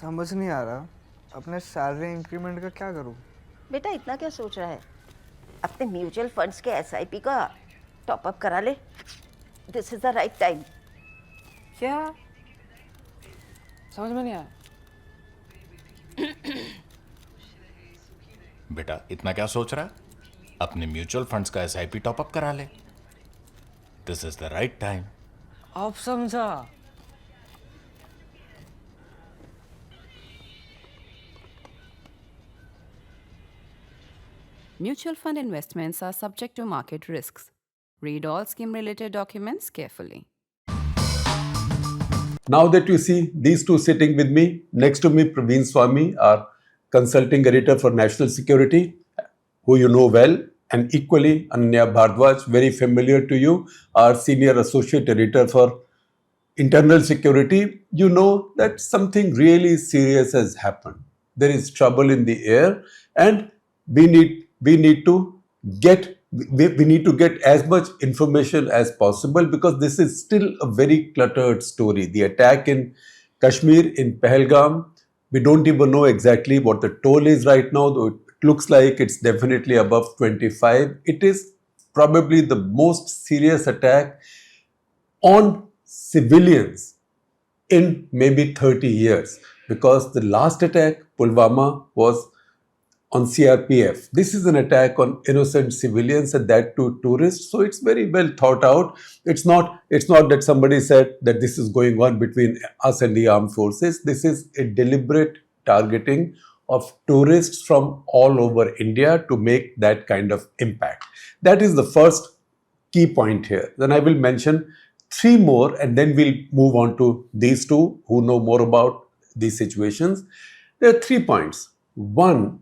समझ नहीं आ रहा अपने सैलरी इंक्रीमेंट का क्या करूं। बेटा इतना क्या सोच रहा है, अपने म्यूचुअल फंड्स के एसआईपी का टॉप अप करा ले। This is the right time. क्या समझ में नहीं आया। बेटा इतना क्या सोच रहा है, अपने म्यूचुअल फंड्स का एसआईपी टॉपअप करा ले। This is the right time. अब समझा। Mutual fund investments are subject to market risks. Read all scheme-related documents carefully. Now that you see these two sitting with me, next to me, Praveen Swami, our consulting editor for national security, who you know well, and equally Ananya Bhardwaj, very familiar to you, our senior associate editor for internal security. You know that something really serious has happened. There is trouble in the air, and we need to get as much information as possible, because this is still a very cluttered story. The attack in Kashmir, in Pahalgam, we don't even know exactly what the toll is right now, though it looks like it's definitely above 25. It is probably the most serious attack on civilians in maybe 30 years, because the last attack, Pulwama, was on CRPF. This is an attack on innocent civilians, and that too tourists. So it's very well thought out. It's not that somebody said that this is going on between us and the armed forces. This is a deliberate targeting of tourists from all over India to make that kind of impact. That is the first key point here. Then I will mention three more, and then we'll move on to these two who know more about these situations. There are 3 points. One,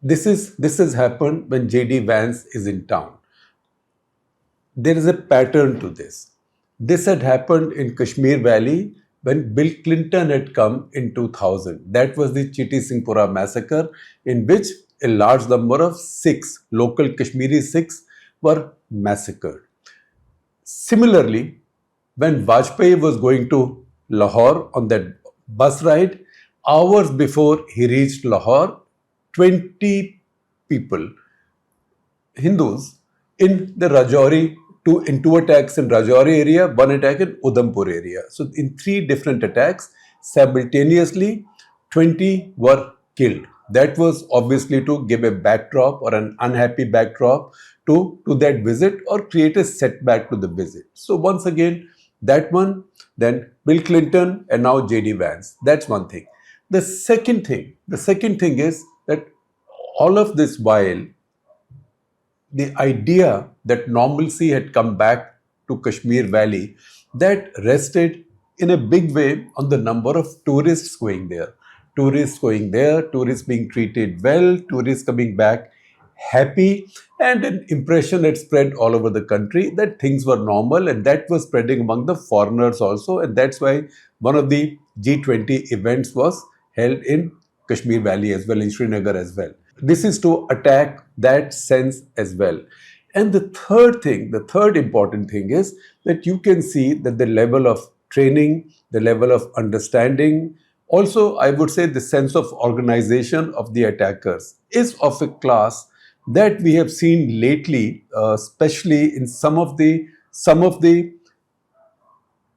this has happened when JD Vance is in town. There is a pattern to this. This had happened in Kashmir Valley when Bill Clinton had come in 2000. That was the Chiti Singhpura massacre, in which a large number of Sikhs, local Kashmiri Sikhs, were massacred. Similarly, when Vajpayee was going to Lahore on that bus ride, hours before he reached Lahore, 20 people, Hindus, in the Rajouri, two attacks in Rajouri area, one attack in Udhampur area. So in 3 different attacks, simultaneously, 20 were killed. That was obviously to give a backdrop or an unhappy backdrop to that visit, or create a setback to the visit. So once again, that one, then Bill Clinton, and now JD Vance. That's one thing. The second thing is that all of this while, the idea that normalcy had come back to Kashmir Valley, that rested in a big way on the number of tourists going there. Tourists being treated well, tourists coming back happy, and an impression had spread all over the country that things were normal, and that was spreading among the foreigners also, and that's why one of the G20 events was held in Kashmir Valley as well, in Srinagar as well. This is to attack that sense as well. And the third important thing is that you can see that the level of training, the level of understanding, also I would say the sense of organization of the attackers is of a class that we have seen lately, especially in some of the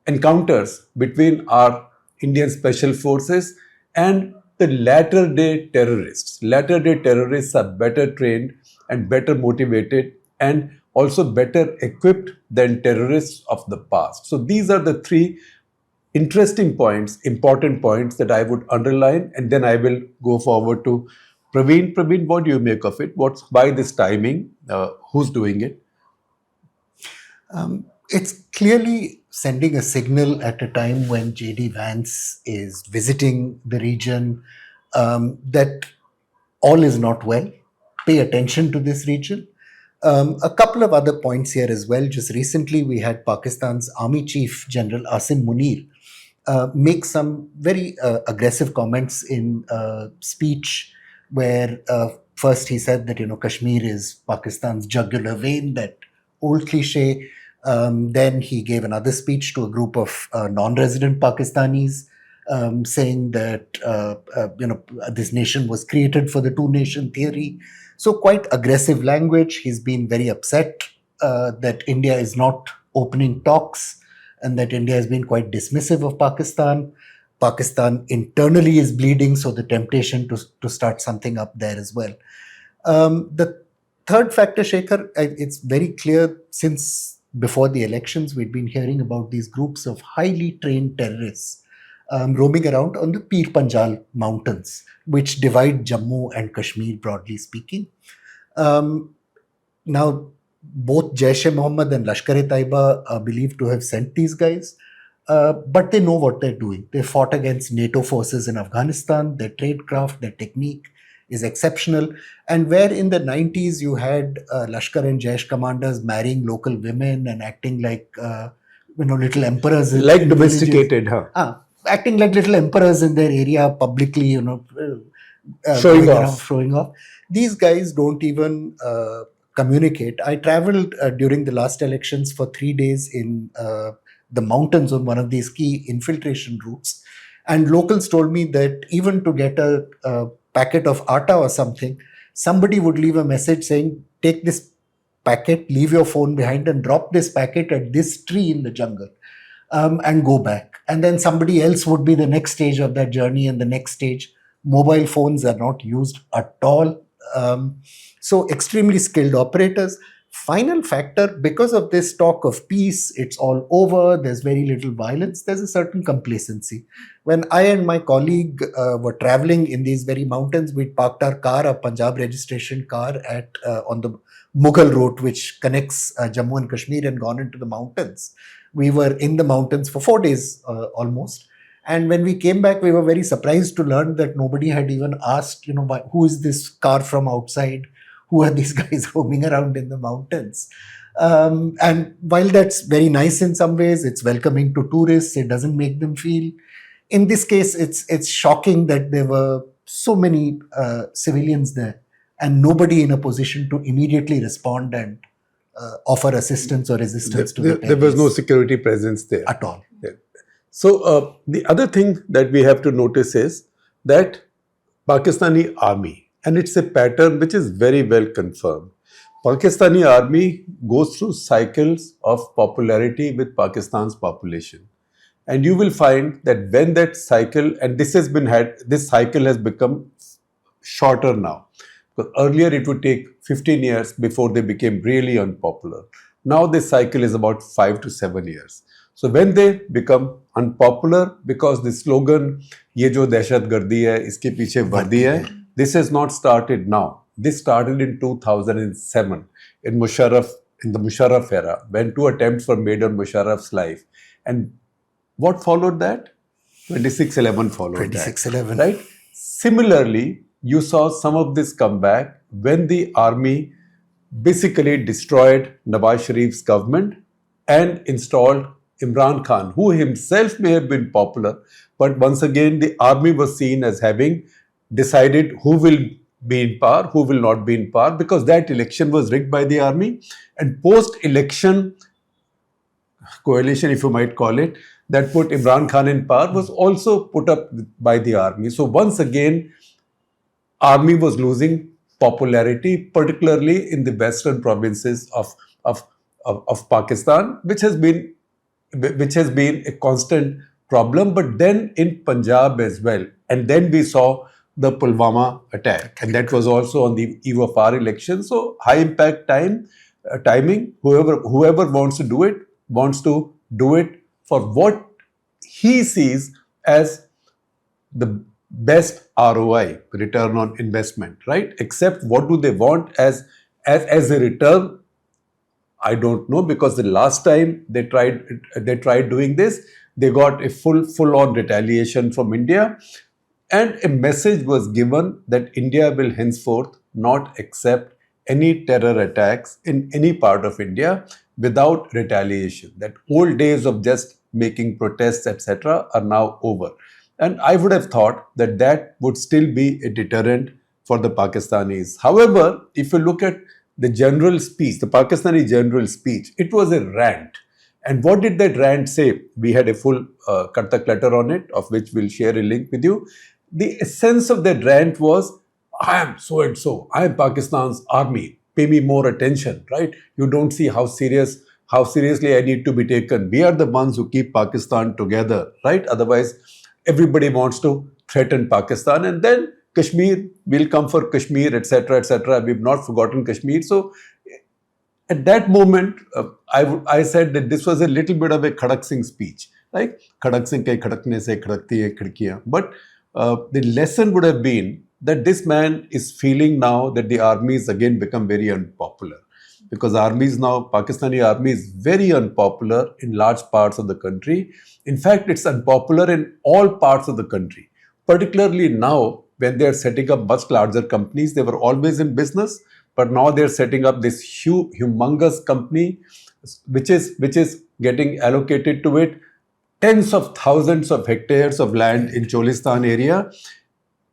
encounters between our Indian special forces and the latter day terrorists. Latter day terrorists are better trained and better motivated, and also better equipped than terrorists of the past. So these are the 3 interesting points, important points that I would underline, and then I will go forward to Praveen. Praveen, what do you make of it? Why this timing? Who's doing it? It's clearly sending a signal at a time when JD Vance is visiting the region, that all is not well. Pay attention to this region. A couple of other points here as well. Just recently, we had Pakistan's Army Chief General Asim Munir make some very aggressive comments in a speech where first he said that, Kashmir is Pakistan's jugular vein, that old cliche. Then he gave another speech to a group of non-resident Pakistanis, saying that this nation was created for the two-nation theory. So quite aggressive language. He's been very upset that India is not opening talks and that India has been quite dismissive of Pakistan. Pakistan internally is bleeding, so the temptation to start something up there as well. The third factor, Shekhar, it's very clear since before the elections, we'd been hearing about these groups of highly trained terrorists roaming around on the Pir Panjal mountains, which divide Jammu and Kashmir, broadly speaking. Now, both Jaish-e-Mohammed and Lashkar-e-Taiba are believed to have sent these guys, but they know what they're doing. They fought against NATO forces in Afghanistan. Their tradecraft, their technique is exceptional. And where in the 90s you had Lashkar and Jaish commanders marrying local women and acting like little emperors, Like domesticated, huh? Acting like little emperors in their area publicly, Showing going off. around, showing off. These guys don't even communicate. I traveled during the last elections for 3 days in the mountains on one of these key infiltration routes, and locals told me that even to get a packet of atta or something, somebody would leave a message saying, take this packet, leave your phone behind and drop this packet at this tree in the jungle, and go back. And then somebody else would be the next stage of that journey, and the next stage. Mobile phones are not used at all. So extremely skilled operators. Final factor, because of this talk of peace, it's all over, there's very little violence, there's a certain complacency. When I and my colleague were traveling in these very mountains, we parked our car, a Punjab registration car, on the Mughal route, which connects Jammu and Kashmir, and gone into the mountains. We were in the mountains for 4 days almost. And when we came back, we were very surprised to learn that nobody had even asked, who is this car from outside? Who are these guys roaming around in the mountains? And while that's very nice in some ways, it's welcoming to tourists. It doesn't make them feel. In this case, it's shocking that there were so many civilians there and nobody in a position to immediately respond and offer assistance or resistance to the There was no terrorists security presence there. at all. So the other thing that we have to notice is that Pakistani army, and it's a pattern which is very well confirmed. Pakistani army goes through cycles of popularity with Pakistan's population. And you will find that when that cycle, and this cycle has become shorter now. Because earlier it would take 15 years before they became really unpopular. Now this cycle is about 5 to 7 years. So when they become unpopular, because the slogan, "Ye jo dehshatgardi hai, iske piche vardi hai," this has not started now. This started in 2007 in the Musharraf era, when 2 attempts were made on Musharraf's life. And what followed that? 26/11 followed 26/11. that. Right? Similarly, you saw some of this come back when the army basically destroyed Nawaz Sharif's government and installed Imran Khan, who himself may have been popular, but once again the army was seen as having decided who will be in power, who will not be in power, because that election was rigged by the army. And post-election coalition, if you might call it, that put Imran Khan in power was also put up by the army. So once again, army was losing popularity, particularly in the western provinces of Pakistan, which has been a constant problem. But then in Punjab as well. And then we saw the Pulwama attack, and that was also on the eve of our election. So high impact timing. Whoever wants to do it for what he sees as the best ROI, return on investment, right? Except what do they want as a return? I don't know, because the last time they tried doing this, they got a full-on retaliation from India, and a message was given that India will henceforth not accept any terror attacks in any part of India without retaliation. That old days of just making protests, etc., are now over. And I would have thought that would still be a deterrent for the Pakistanis. However, if you look at the general speech, the Pakistani general speech, it was a rant. And what did that rant say? We had a full Kartak letter on it, of which we'll share a link with you. The essence of that rant was, I am so and so, I am Pakistan's army, pay me more attention, right? You don't see how seriously I need to be taken. We are the ones who keep Pakistan together, right? Otherwise, everybody wants to threaten Pakistan, and then Kashmir, we'll come for Kashmir, etc., etc. We've not forgotten Kashmir. So at that moment, I said that this was a little bit of a Khadak Singh speech, like Khadak Singh ke khadakne se khadakti hai khidkiyan. But the lesson would have been that this man is feeling now that the army has again become very unpopular. Because armies now, Pakistani army is very unpopular in large parts of the country. In fact, it's unpopular in all parts of the country. Particularly now, when they are setting up much larger companies, they were always in business, but now they're setting up this humongous company, which is getting allocated to it tens of thousands of hectares of land in Cholistan area.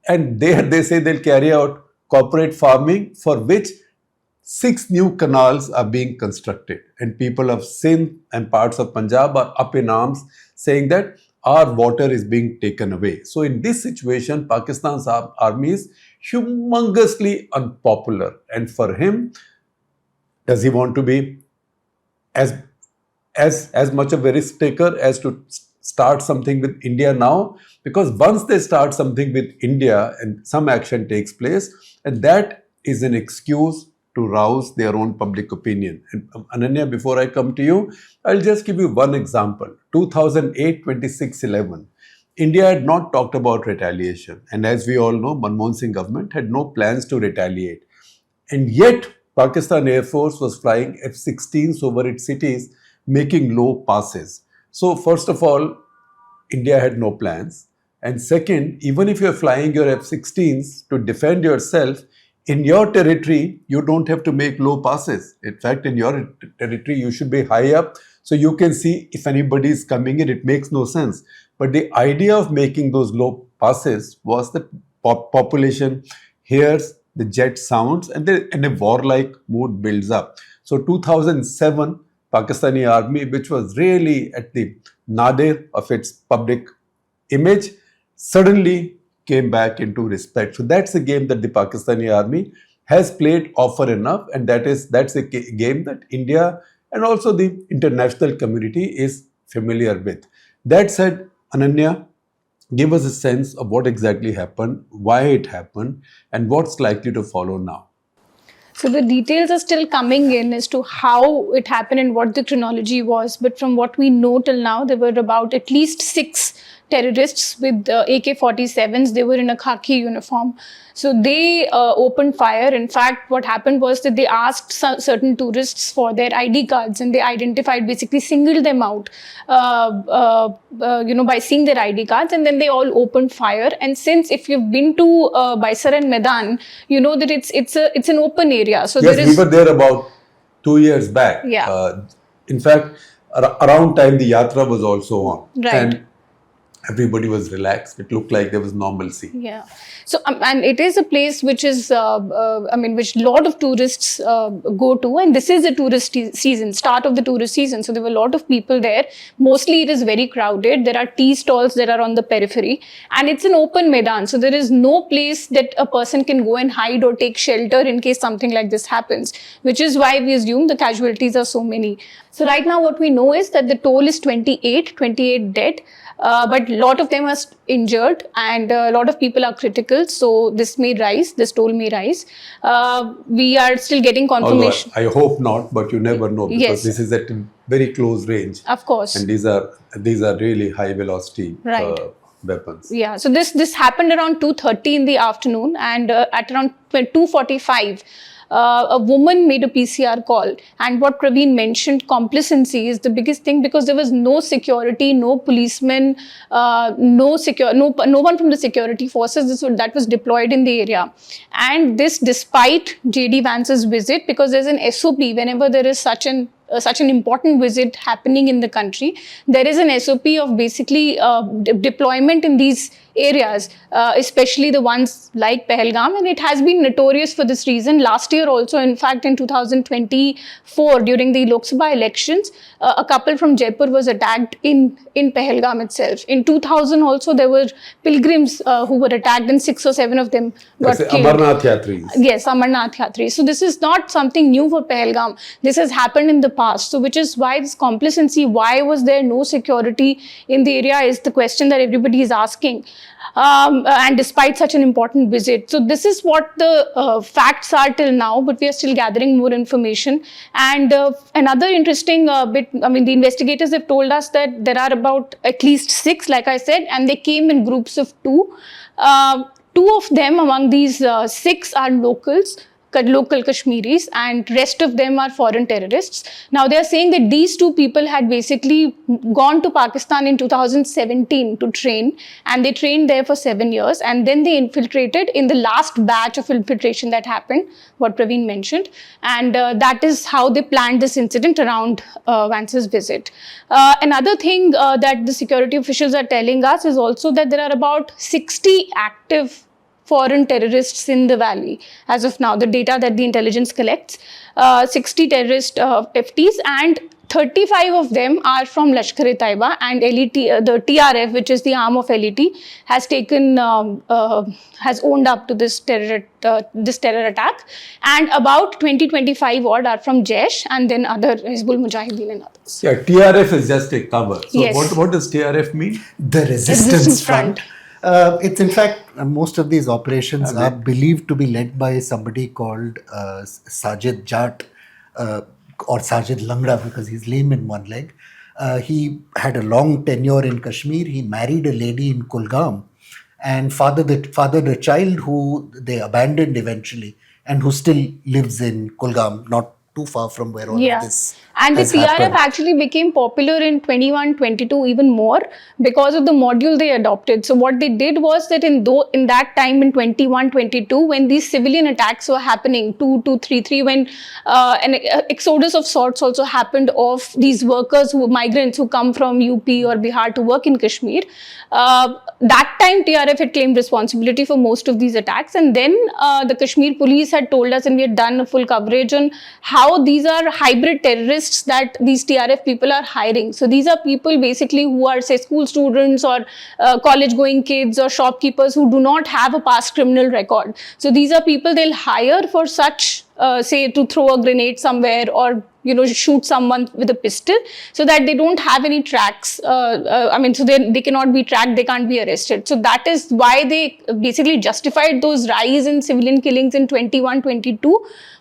And there they say they'll carry out corporate farming, for which 6 new canals are being constructed. And people of Sindh and parts of Punjab are up in arms saying that our water is being taken away. So in this situation, Pakistan's army is humongously unpopular. And for him, does he want to be as much of a risk taker as to start something with India now? Because once they start something with India and some action takes place, and that is an excuse to rouse their own public opinion. And Ananya, before I come to you, I'll just give you one example. 2008, 26/11. India had not talked about retaliation. And as we all know, Manmohan Singh government had no plans to retaliate. And yet, Pakistan Air Force was flying F-16s over its cities, making low passes. So first of all, India had no plans. And second, even if you're flying your F-16s to defend yourself, in your territory, you don't have to make low passes. In fact, in your territory, you should be high up so you can see if anybody is coming in. It makes no sense. But the idea of making those low passes was that population hears the jet sounds and a warlike mood builds up. So 2007, Pakistani army, which was really at the nadir of its public image, suddenly came back into respect. So that's a game that the Pakistani army has played often enough, and that's a game that India and also the international community is familiar with. That said, Ananya, give us a sense of what exactly happened, why it happened, and what's likely to follow now. So the details are still coming in as to how it happened and what the chronology was. But from what we know till now, there were about at least 6 terrorists with AK-47s. They were in a khaki uniform. So they opened fire. In fact, what happened was that they asked certain tourists for their ID cards, and they identified, basically singled them out, by seeing their ID cards, and then they all opened fire. And since if you've been to Baisaran Medan, you know that it's an open area. So yes, we were there about 2 years back. Yeah. In fact, around time the yatra was also on. Right. And everybody was relaxed. It looked like there was normalcy. Yeah. So, and it is a place which is, which a lot of tourists go to, and this is the tourist season, start of the tourist season. So there were a lot of people there. Mostly it is very crowded. There are tea stalls that are on the periphery, and it's an open Maidan. So there is no place that a person can go and hide or take shelter in case something like this happens, which is why we assume the casualties are so many. So right now what we know is that the toll is 28 dead. But a lot of them are injured, and a lot of people are critical. So this may rise, this toll may rise. We are still getting confirmation. Although I hope not, but you never know, because Yes. this is at very close range. Of course. And these are really high velocity Right. weapons. Yeah, so this happened around 2:30 in the afternoon, and at around 2:45, a woman made a PCR call. And what Praveen mentioned, complacency is the biggest thing, because there was no security, no policemen, no one from the security forces that was deployed in the area. And this despite JD Vance's visit, because there's an SOP whenever there is such an such an important visit happening in the country, there is an SOP of basically deployment in these areas, especially the ones like Pahalgam, and it has been notorious for this reason. Last year also, in fact, in 2024, during the Lok Sabha elections, a couple from Jaipur was attacked in Pahalgam itself. In 2000 also, there were pilgrims who were attacked, and 6 or 7 of them got killed. Amarnath Yatris. Yes, Amarnath Yatris. So this is not something new for Pahalgam. This has happened in the past. So which is why this complacency, why was there no security in the area, is the question that everybody is asking. And despite such an important visit. So this is what the facts are till now, but we are still gathering more information. And another interesting bit, I mean, the investigators have told us that there are about at least 6, like I said, and they came in groups of 2. 2 of them among these 6 are local Kashmiris, and rest of them are foreign terrorists. Now they are saying that these 2 people had basically gone to Pakistan in 2017 to train, and they trained there for 7 years, and then they infiltrated in the last batch of infiltration that happened, what Praveen mentioned, and that is how they planned this incident around Vance's visit. Another thing that the security officials are telling us is also that there are about 60 active foreign terrorists in the valley as of now, the data that the intelligence collects. 60 terrorist FTs, and 35 of them are from Lashkar-e-Taiba, and LET, the TRF, which is the arm of LET, has taken, has owned up to this terror attack, and about 20-25 odd are from Jaish, and then other Hizbul Mujahideen and others. Yeah, TRF is just a cover. So Yes. what does TRF mean? The Resistance Front. It's in fact, most of these operations are believed to be led by somebody called Sajid Jat or Sajid Langra, because he's lame in one leg. He had a long tenure in Kashmir. He married a lady in Kulgam and fathered a child who they abandoned eventually, and who still lives in Kulgam, not too far from where all of this and the has TRF happened. actually became popular in 21-22 even more because of the module they adopted. So what they did was that in that time in 21-22, when these civilian attacks were happening, 2-3-3, when an exodus of sorts also happened of these workers, migrants who come from UP or Bihar to work in Kashmir, that time TRF had claimed responsibility for most of these attacks, and then the Kashmir police had told us, and we had done a full coverage on how these are hybrid terrorists that these TRF people are hiring. So these are people basically who are, say, school students or college going kids or shopkeepers who do not have a past criminal record. So these are people they'll hire for such, say, to throw a grenade somewhere or shoot someone with a pistol, so that they don't have any tracks. So they cannot be tracked, they can't be arrested. So that is why they basically justified those rise in civilian killings in 21-22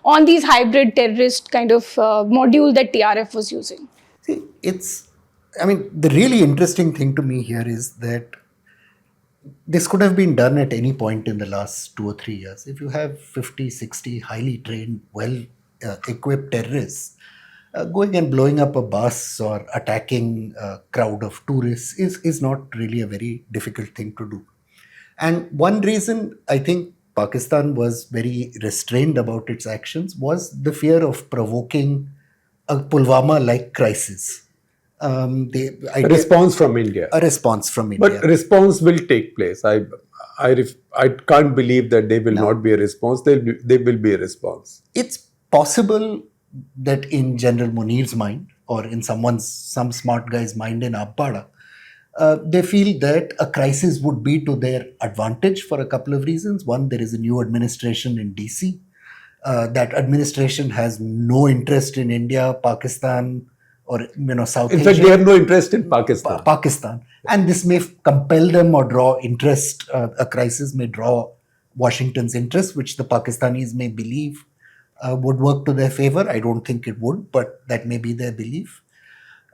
on these hybrid terrorist kind of module that TRF was using. See, the really interesting thing to me here is that this could have been done at any point in the last 2 or 3 years. If you have 50, 60 highly trained, well-equipped terrorists, going and blowing up a bus or attacking a crowd of tourists is not really a very difficult thing to do. And one reason I think Pakistan was very restrained about its actions was the fear of provoking a Pulwama-like crisis. A response from India. A response from India. But response will take place. I can't believe that there will not be a response. There will be a response. It's possible that in General Munir's mind, or in some smart guy's mind in Ampada, they feel that a crisis would be to their advantage for a couple of reasons. One, there is a new administration in DC. That administration has no interest in India, Pakistan, or South Asia. In fact, they have no interest in Pakistan. And this may compel them or draw interest. A crisis may draw Washington's interest, which the Pakistanis may believe would work to their favor. I don't think it would, but that may be their belief.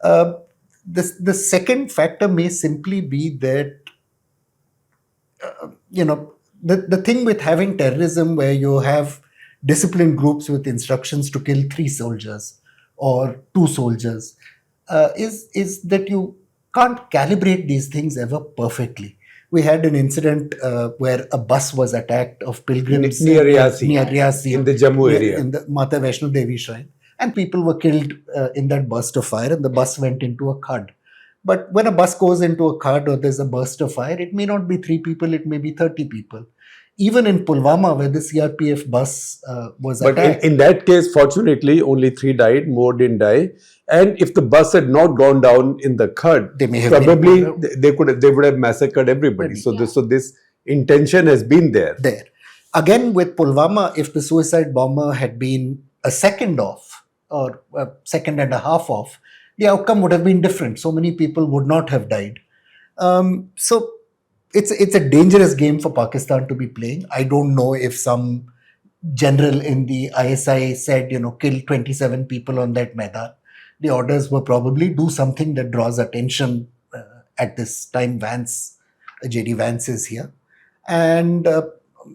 The second factor may simply be that, the thing with having terrorism where you have disciplined groups with instructions to kill 3 soldiers or 2 soldiers is that you can't calibrate these things ever perfectly. We had an incident where a bus was attacked of pilgrims near Riyasi, in the Jammu area, in the Mata Vaishno Devi shrine. and people were killed in that burst of fire, and the bus went into a khud. But when a bus goes into a khud or there's a burst of fire, it may not be 3 people, it may be 30 people. Even in Pulwama, where the CRPF bus was But attacked. in that case, fortunately, only 3 died, more didn't die. And if the bus had not gone down in the khud, They may have probably been- they would have massacred everybody. So this intention has been there. There. Again, with Pulwama, if the suicide bomber had been a second off or a second and a half off, the outcome would have been different. So many people would not have died. So it's a dangerous game for Pakistan to be playing. I don't know if some general in the ISI said, kill 27 people on that Maidan. The orders were probably do something that draws attention at this time. JD Vance is here. And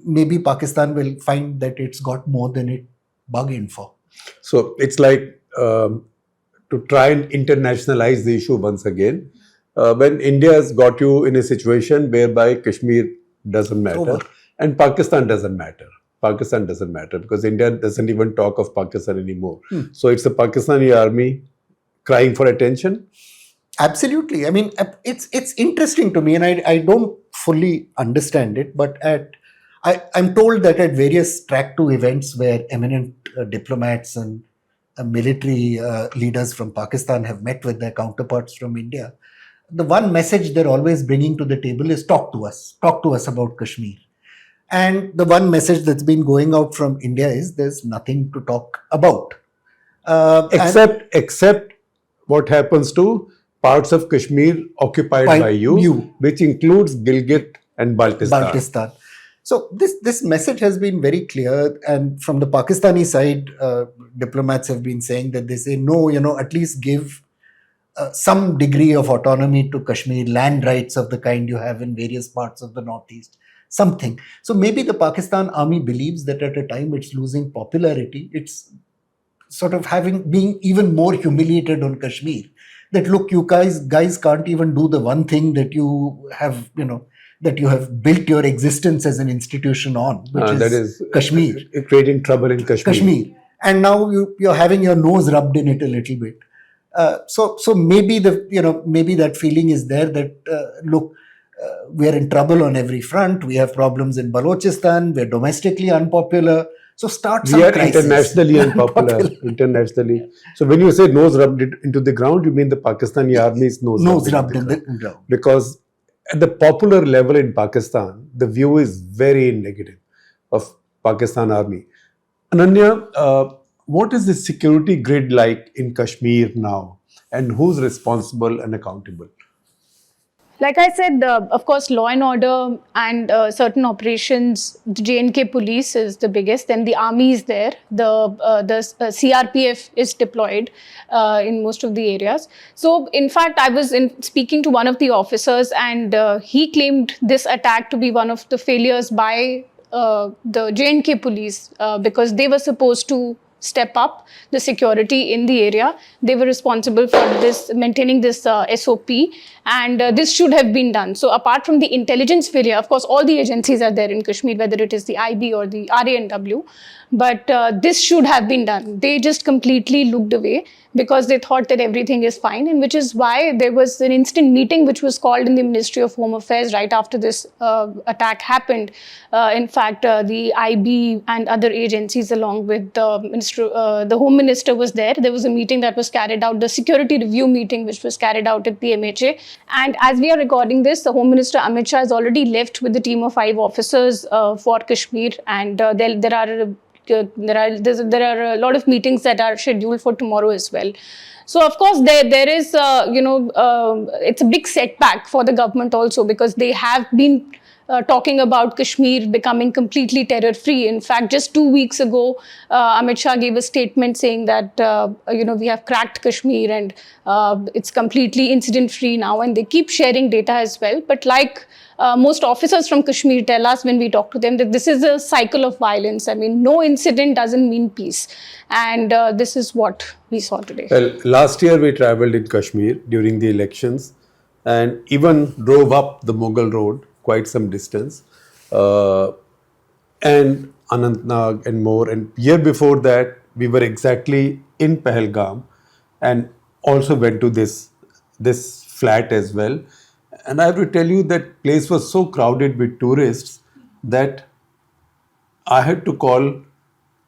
maybe Pakistan will find that it's got more than it bargained for. So it's like to try and internationalize the issue once again. When India has got you in a situation whereby Kashmir doesn't matter Over. and Pakistan doesn't matter. Pakistan doesn't matter because India doesn't even talk of Pakistan anymore. So it's the Pakistani army crying for attention. Absolutely. I mean, it's interesting to me, and I don't fully understand it, but I'm told that at various track 2 events where eminent diplomats and military leaders from Pakistan have met with their counterparts from India, the one message they're always bringing to the table is talk to us about Kashmir. And the one message that's been going out from India is there's nothing to talk about. Except what happens to parts of Kashmir occupied by you, which includes Gilgit and Baltistan. So this message has been very clear, and from the Pakistani side, diplomats have been saying that they say, no, at least give some degree of autonomy to Kashmir, land rights of the kind you have in various parts of the Northeast, something. So maybe the Pakistan army believes that at a time it's losing popularity, it's sort of being even more humiliated on Kashmir. That look, you guys can't even do the one thing that you have, that you have built your existence as an institution on, which that is Kashmir. Creating trouble in Kashmir. And now you're having your nose rubbed in it a little bit. So maybe maybe that feeling is there that look, we are in trouble on every front. We have problems in Balochistan. We're domestically unpopular. So start some crisis. We are internationally unpopular. Internationally. So when you say nose rubbed into the ground, you mean the Pakistani army's nose rubbed in the ground. Because at the popular level in Pakistan, the view is very negative of Pakistan army. Ananya, what is the security grid like in Kashmir now? And who's responsible and accountable? Like I said, of course, law and order and certain operations, the J&K police is the biggest, then the army is there, the CRPF is deployed in most of the areas. So, in fact, I was speaking to one of the officers, and he claimed this attack to be one of the failures by the J&K police because they were supposed to step up the security in the area. They were responsible for maintaining this SOP, and this should have been done. So apart from the intelligence failure, of course, all the agencies are there in Kashmir, whether it is the IB or the RANW, but this should have been done. They just completely looked away because they thought that everything is fine, and which is why there was an instant meeting which was called in the Ministry of Home Affairs right after this attack happened. In fact, the IB and other agencies along with the Home Minister was there. There was a meeting that was carried out, the security review meeting which was carried out at the MHA. And as we are recording this, the Home Minister Amit Shah has already left with a team of 5 officers for Kashmir, and there are a lot of meetings that are scheduled for tomorrow as well. So of course there is it's a big setback for the government also, because they have been talking about Kashmir becoming completely terror-free. In fact, just 2 weeks ago, Amit Shah gave a statement saying that, we have cracked Kashmir and it's completely incident-free now, and they keep sharing data as well. But like most officers from Kashmir tell us when we talk to them, that this is a cycle of violence. I mean, no incident doesn't mean peace. And this is what we saw today. Well, last year we traveled in Kashmir during the elections and even drove up the Mughal Road quite some distance, and Anantnag and more. And year before that, we were exactly in Pahalgam and also went to this flat as well. And I have to tell you that place was so crowded with tourists that I had to pull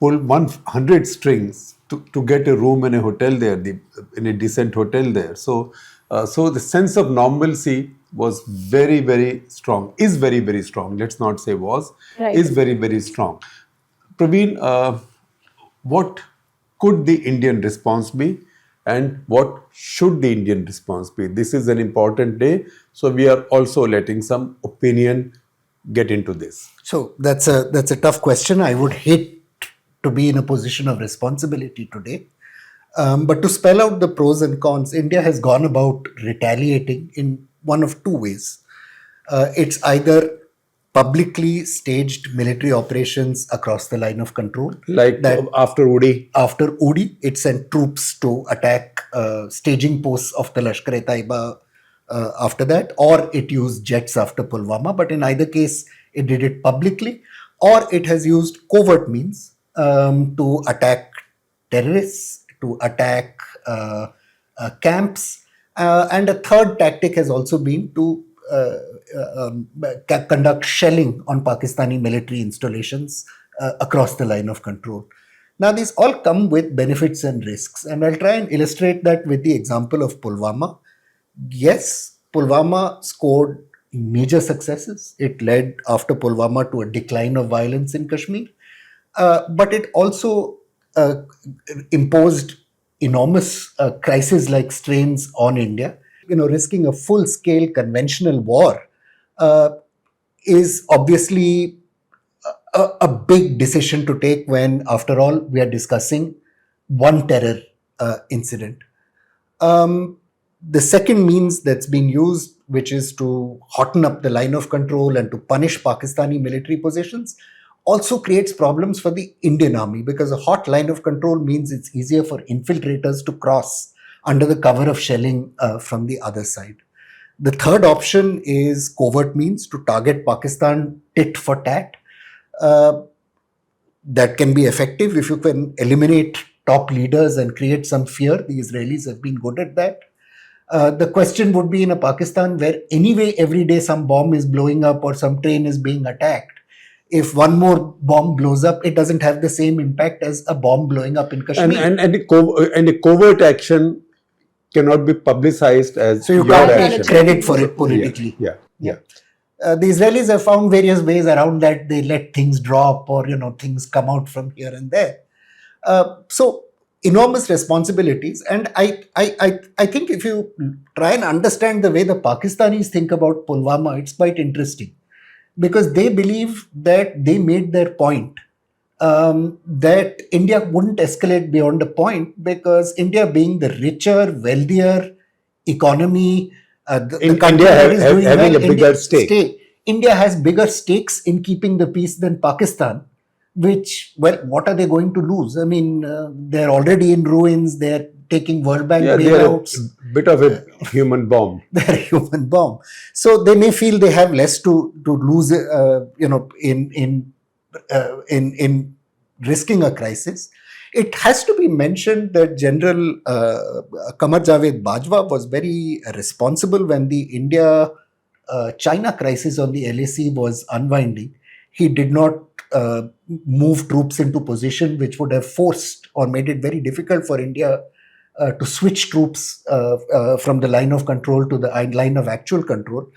100 strings to get a room in a hotel there, in a decent hotel there. So the sense of normalcy was very, very strong, is very, very strong. Let's not say was, Right. is very, very strong. Praveen, what could the Indian response be and what should the Indian response be? This is an important day, so we are also letting some opinion get into this. So that's a tough question. I would hate to be in a position of responsibility today. But to spell out the pros and cons, India has gone about retaliating in one of two ways. It's either publicly staged military operations across the line of control. Like after Udi. After Udi, it sent troops to attack staging posts of the Lashkar-e-Taiba after that, or it used jets after Pulwama. But in either case, it did it publicly, or it has used covert means to attack terrorists, to attack camps. And a third tactic has also been to conduct shelling on Pakistani military installations across the line of control. Now, these all come with benefits and risks, and I'll try and illustrate that with the example of Pulwama. Yes, Pulwama scored major successes. It led after Pulwama to a decline of violence in Kashmir, but it also imposed enormous crisis-like strains on India. Risking a full-scale conventional war is obviously a big decision to take when, after all, we are discussing one terror incident. The second means that's been used, which is to hotten up the line of control and to punish Pakistani military positions, also creates problems for the Indian army, because a hot line of control means it's easier for infiltrators to cross under the cover of shelling from the other side. The third option is covert means to target Pakistan tit for tat. That can be effective if you can eliminate top leaders and create some fear. The Israelis have been good at that. The question would be in a Pakistan where anyway every day some bomb is blowing up or some train is being attacked. If one more bomb blows up, it doesn't have the same impact as a bomb blowing up in Kashmir. And a covert action cannot be publicized as so you your can't action. take credit for it politically. Yeah. The Israelis have found various ways around that. They let things drop, or things come out from here and there. So enormous responsibilities. And I think if you try and understand the way the Pakistanis think about Pulwama, it's quite interesting, because they believe that they made their point, that India wouldn't escalate beyond a point, because India being the richer, wealthier economy, the country that is doing having well, a bigger stake. India has bigger stakes in keeping the peace than Pakistan, which, well, what are they going to lose? I mean, they're already in ruins, they're taking World Bank bailouts. They're a bit of a human bomb. They're a human bomb. So they may feel they have less to lose, in risking a crisis. It has to be mentioned that General Qamar Javed Bajwa was very responsible when the India-China crisis on the LAC was unwinding. He did not move troops into position, which would have forced or made it very difficult for India to switch troops from the line of control to the line of actual control.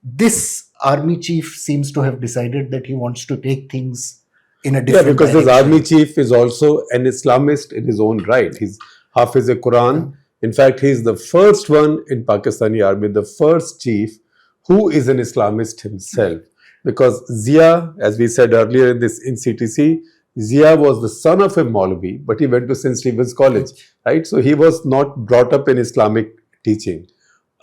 This army chief seems to have decided that he wants to take things in a different because direction. this army chief is also an Islamist in his own right. He's Hafiz a Quran. In fact, he's the first one in Pakistani army, the first chief who is an Islamist himself. Because Zia, as we said earlier in CTC, Zia was the son of a Maulvi, but he went to St. Stephen's College, right? So he was not brought up in Islamic teaching.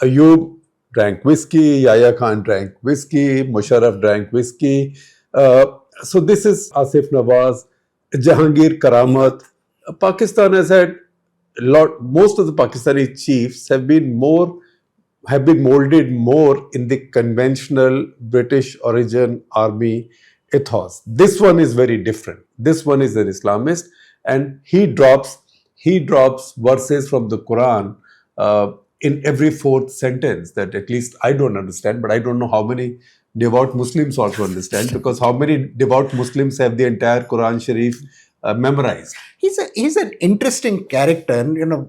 Ayub drank whiskey, Yahya Khan drank whiskey, Musharraf drank whiskey. So this is Asif Nawaz, Jahangir Karamat. Pakistan has had most of the Pakistani chiefs have been molded more in the conventional British origin army ethos. This one is very different. This one is an Islamist, and he drops verses from the Quran in every fourth sentence that at least I don't understand, but I don't know how many devout Muslims also understand, because how many devout Muslims have the entire Quran Sharif memorized? He's an interesting character, and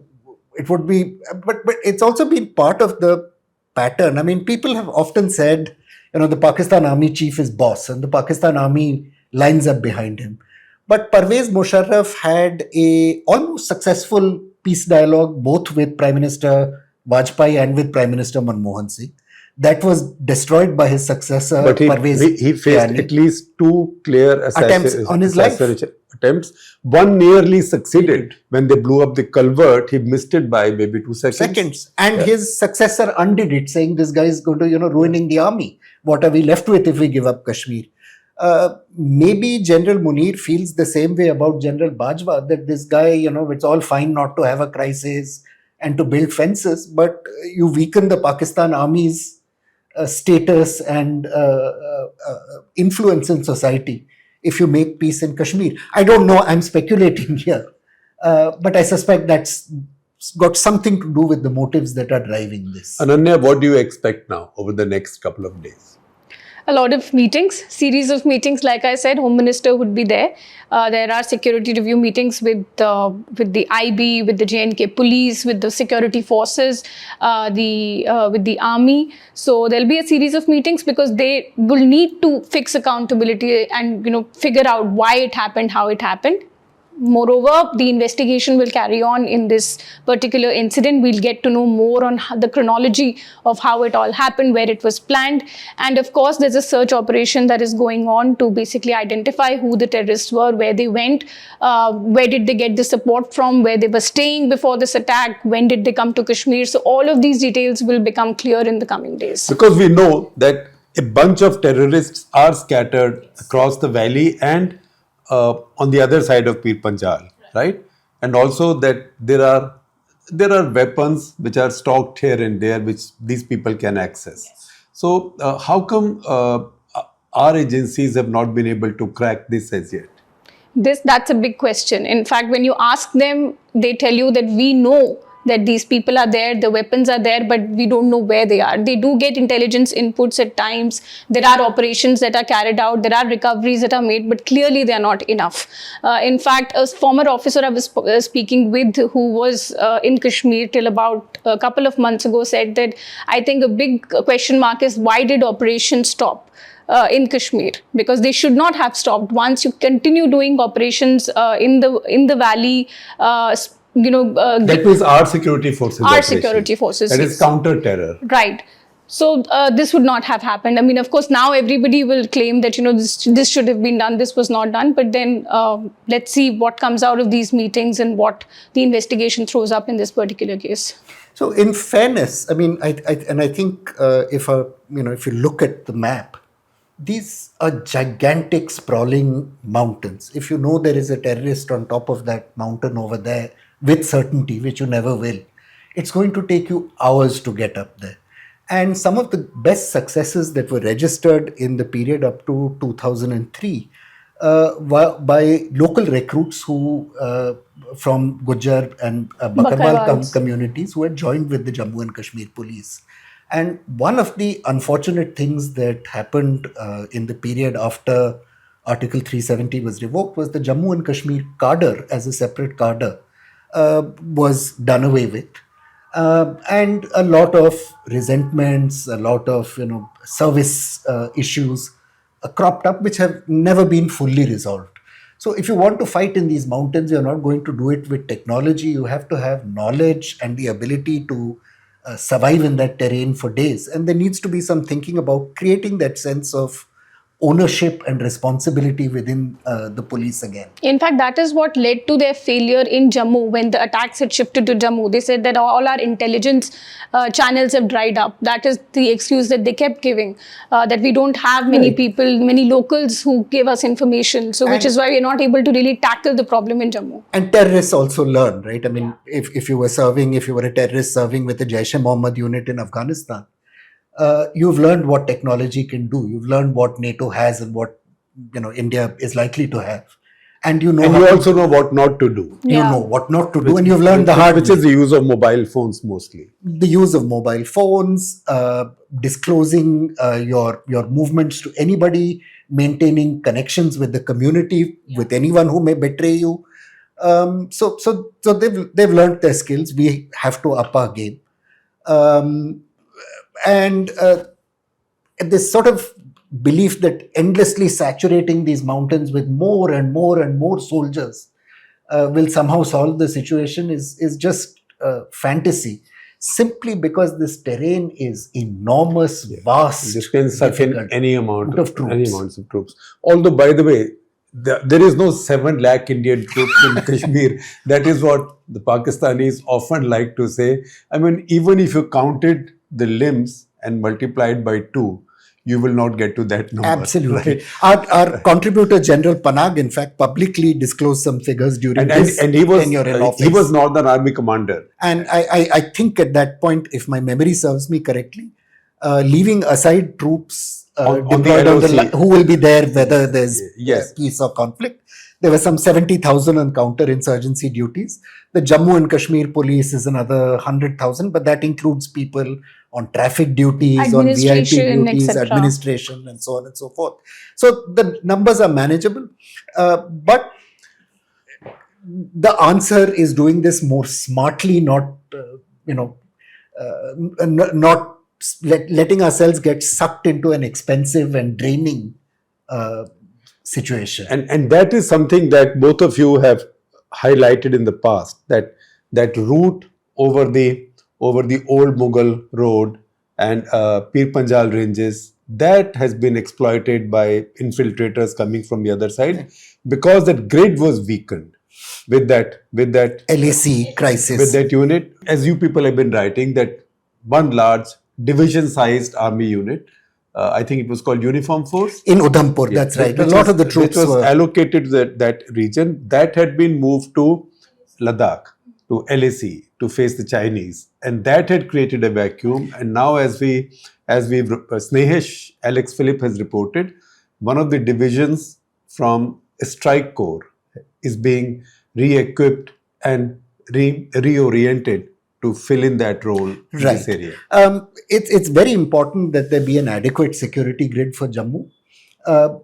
it would be, but it's also been part of the pattern. I mean, people have often said, the Pakistan Army chief is boss, and the Pakistan Army lines up behind him. But Parvez Musharraf had a almost successful peace dialogue both with Prime Minister Vajpayee and with Prime Minister Manmohan Singh. That was destroyed by his successor, But Parvez. he faced at least two clear Attempts on his life. attempts. One nearly succeeded when they blew up the culvert. He missed it by maybe 2 seconds. And his successor undid it, saying this guy is going to, ruining the army. What are we left with if we give up Kashmir? Maybe General Munir feels the same way about General Bajwa, that this guy, it's all fine not to have a crisis and to build fences, but you weaken the Pakistan Army's status and influence in society if you make peace in Kashmir. I don't know, I'm speculating here, but I suspect that's got something to do with the motives that are driving this. Ananya, what do you expect now over the next couple of days? A lot of meetings, series of meetings. Like I said, Home Minister would be there. There are security review meetings with the IB, with the JNK police, with the security forces, with the army. So there'll be a series of meetings because they will need to fix accountability and figure out why it happened, how it happened. Moreover, the investigation will carry on in this particular incident. We'll get to know more on the chronology of how it all happened, where it was planned. And of course, there's a search operation that is going on to basically identify who the terrorists were, where they went, where did they get the support from, where they were staying before this attack, when did they come to Kashmir. So all of these details will become clear in the coming days. Because we know that a bunch of terrorists are scattered across the valley and on the other side of Pir Panjal, right? And also that there are weapons which are stocked here and there which these people can access. So how come our agencies have not been able to crack this as yet? That's a big question. In fact, when you ask them, they tell you that we know that these people are there, the weapons are there, but we don't know where they are. They do get intelligence inputs at times. There are operations that are carried out. There are recoveries that are made, but clearly they are not enough. In fact, a former officer I was speaking with who was in Kashmir till about a couple of months ago said that I think a big question mark is why did operations stop? In Kashmir, because they should not have stopped. Once you continue doing operations in the valley, that means our security forces. Our security forces. That is counter-terror. Right. So this would not have happened. I mean, of course, now everybody will claim that, this should have been done, this was not done. But then let's see what comes out of these meetings and what the investigation throws up in this particular case. So in fairness, I mean, I think if you look at the map, these are gigantic sprawling mountains. If you know there is a terrorist on top of that mountain over there with certainty, which you never will, it's going to take you hours to get up there. And some of the best successes that were registered in the period up to 2003 were by local recruits who from Gujar and Bakarwal communities who had joined with the Jammu and Kashmir police. And one of the unfortunate things that happened in the period after Article 370 was revoked was the Jammu and Kashmir cadre as a separate cadre was done away with. And a lot of resentments, a lot of service issues cropped up which have never been fully resolved. So if you want to fight in these mountains, you're not going to do it with technology. You have to have knowledge and the ability to survive in that terrain for days. And there needs to be some thinking about creating that sense of ownership and responsibility within the police again. In fact, that is what led to their failure in Jammu when the attacks had shifted to Jammu. They said that all our intelligence channels have dried up. That is the excuse that they kept giving, that we don't have many people, many locals who give us information. So which is why we're not able to really tackle the problem in Jammu. And terrorists also learn, right? I mean, if you were a terrorist serving with the Jaish-e-Mohammed unit in Afghanistan, you've learned what technology can do. You've learned what NATO has and what India is likely to have. and you know And how you to- also know what not to do. you Yeah. know what not to do, and you've learned the hard Which way. is the use of mobile phones mostly. The use of mobile phones, disclosing your movements to anybody, maintaining connections with the community, with anyone who may betray you. So they've learned their skills. We have to up our game, and this sort of belief that endlessly saturating these mountains with more and more and more soldiers will somehow solve the situation is just fantasy, simply because this terrain is enormous, vast, This can suck in difficult. any amount of of troops. any amounts of troops. Although, by the way, there is no 7 lakh Indian troops in Kashmir. That is what the Pakistanis often like to say. I mean, even if you counted the limbs and multiplied by 2, you will not get to that number. Absolutely. Right? Our contributor General Panag, in fact, publicly discosed some figures during this And he tenure in office. was Northern Army commander. And I think at that point, if my memory serves me correctly, leaving aside troops On the deployed on the LOC. who will be there, whether there's Yes. peace or conflict, there were some 70,000 on counter-insurgency duties. The Jammu and Kashmir police is another 100,000, but that includes people on traffic duties, on VIP Administration, duties, etc. administration, and so on and so forth. So the numbers are manageable, but the answer is doing this more smartly, not not letting ourselves get sucked into an expensive and draining situation. And that is something that both of you have highlighted in the past, that route over the old Mughal road and Pir Panjal ranges, that has been exploited by infiltrators coming from the other side, because that grid was weakened with that LAC crisis. with that unit. As you people have been writing, that one large division-sized army unit, I think it was called Uniform Force. In Udhampur, that's right. A lot of the troops which was were allocated to that region, that had been moved to Ladakh, to LAC, to face the Chinese, and that had created a vacuum. And now, as Snehesh Alex Phillip has reported, one of the divisions from a strike corps is being re-equipped and reoriented to fill in that role in this area. It's very important that there be an adequate security grid for Jammu.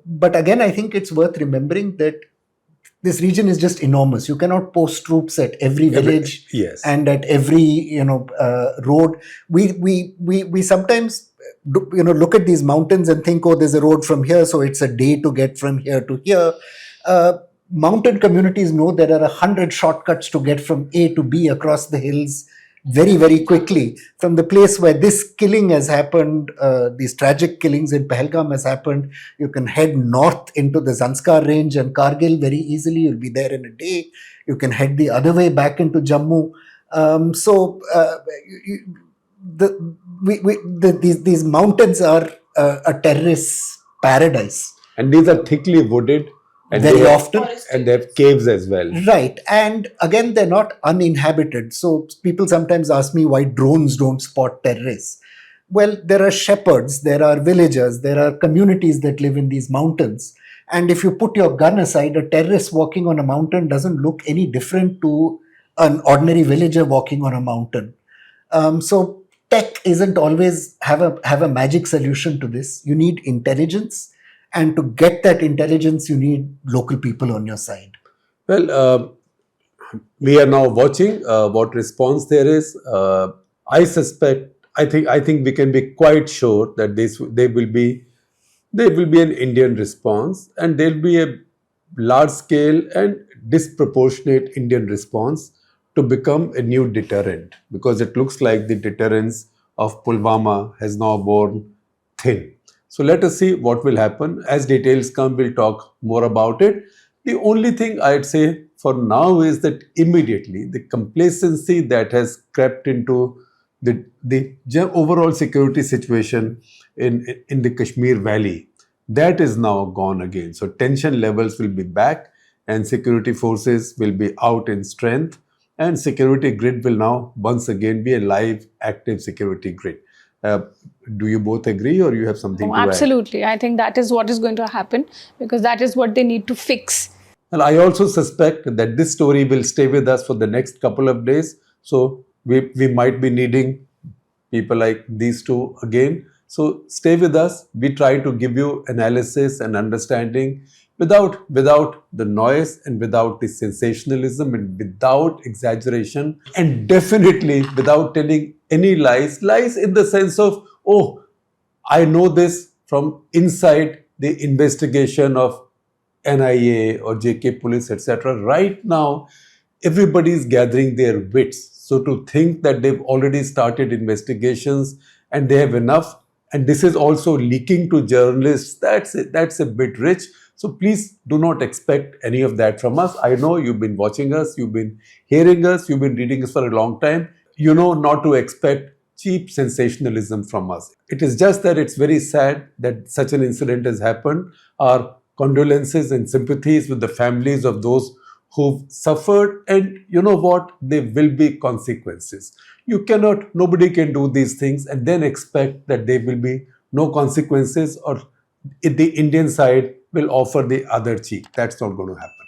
But again, I think it's worth remembering that this region is just enormous. You cannot post troops at every village yes. and at every road. We sometimes look at these mountains and think, oh, there's a road from here, so it's a day to get from here to here. Mountain communities know there are 100 shortcuts to get from A to B across the hills very, very quickly. From the place where this killing has happened, these tragic killings in Pahalgam has happened, you can head north into the Zanskar range and Kargil very easily. You'll be there in a day. You can head the other way back into Jammu. These mountains are a terrorist paradise. And these are thickly wooded. And Very often. And they have caves as well. Right. And again, they're not uninhabited. So people sometimes ask me why drones don't spot terrorists. Well, there are shepherds, there are villagers, there are communities that live in these mountains. And if you put your gun aside, a terrorist walking on a mountain doesn't look any different to an ordinary villager walking on a mountain. So tech isn't always have a magic solution to this. You need intelligence. And to get that intelligence, you need local people on your side. Well, we are now watching what response there is. I think we can be quite sure that there will be an Indian response, and there will be a large scale and disproportionate Indian response to become a new deterrent, because it looks like the deterrence of Pulwama has now worn thin. So let us see what will happen. As details come, we'll talk more about it. The only thing I'd say for now is that immediately the complacency that has crept into the overall security situation in the Kashmir Valley, that is now gone again. So tension levels will be back and security forces will be out in strength, and security grid will now once again be a live, active security grid. Do you both agree, or you have something to add? Absolutely. I think that is what is going to happen, because that is what they need to fix. And I also suspect that this story will stay with us for the next couple of days. So we might be needing people like these two again. So stay with us. We try to give you analysis and understanding without the noise and without the sensationalism and without exaggeration, and definitely without telling any lies. Lies in the sense of, oh, I know this from inside the investigation of NIA or JK police, etc. Right now, everybody is gathering their wits. So to think that they've already started investigations and they have enough, and this is also leaking to journalists, that's a bit rich. So please do not expect any of that from us. I know you've been watching us, you've been hearing us, you've been reading us for a long time. You know not to expect cheap sensationalism from us. It is just that it's very sad that such an incident has happened. Our condolences and sympathies with the families of those who've suffered, and you know what, there will be consequences. Nobody can do these things and then expect that there will be no consequences, or the Indian side will offer the other cheek. That's not going to happen.